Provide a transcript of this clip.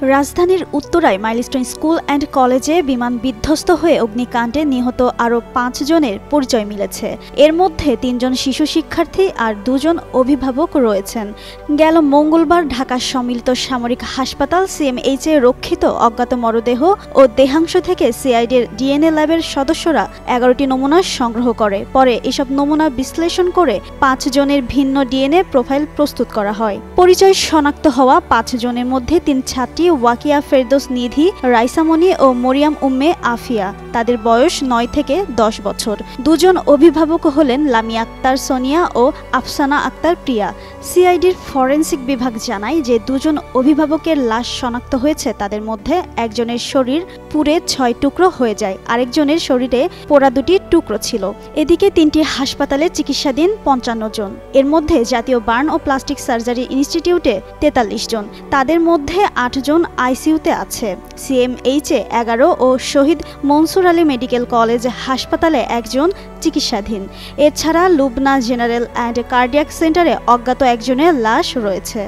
রাজধানীর উত্তরায় milestone school and কলেজে বিমান বিধ্বস্ত হয়ে অগ্নিকাণ্ডে নিহত আরও ৫ জনের পরিচয় মিলেছে। এর মধ্যে ৩ জন শিশু শিক্ষার্থী আর ২ জন অভিভাবক রয়েছেন। গেল মঙ্গলবার ঢাকা সম্মিলিত সামরিক হাসপাতাল সিএমএইচে রক্ষিত অজ্ঞাত মরদেহ ও দেহাংশ থেকে সিআইডির ডিএনএ ল্যাবের সদস্যরা ১১টি নমুনা সংগ্রহ করে। পরে এসব নমুনা বিশ্লেষণ করে ৫ জনের ভিন্ন ডিএনএ প্রোফাইল প্রস্তুত করা হয়। পরিচয় শনাক্ত হওয়া ৫ জনের মধ্যে ৩ ছাত্রী ওয়াকিয়া ফেরদৌস নিধি, রাইসামণি ও মরিয়াম উম্মে আফিয়া। তাদের বয়স ৯ থেকে ১০ বছর। ২ জন অভিভাবক হলেন লামিয়া আক্তার সোনিয়া ও আফসানা আক্তার প্রিয়া। সিআইডির ফরেনসিক বিভাগ জানায় যে ২ জন অভিভাবকের লাশ শনাক্ত হয়েছে। তাদের মধ্যে একজনের শরীর পুড়ে ৬ টুকরো হয়ে যায়, আরেকজনের শরীরে পোড়া ২টি টুকরো ছিল। এদিকে ৩টি হাসপাতালে চিকিৎসাধীন ৫৫ জন। এর মধ্যে জাতীয় বার্ন ও প্লাস্টিক সার্জারি ইনস্টিটিউটে ৪৩ জন। তাদের মধ্যে ৮ জন আইসিইউতে আছে। সিএমএইচে ১১ ও শহীদ মনসুর আলী মেডিকেল কলেজ হাসপাতালে ১ জন চিকিৎসাধীন। এছাড়া লুবনা জেনারেল অ্যান্ড কার্ডিয়াক সেন্টারে অজ্ঞাত একজনের লাশ রয়েছে।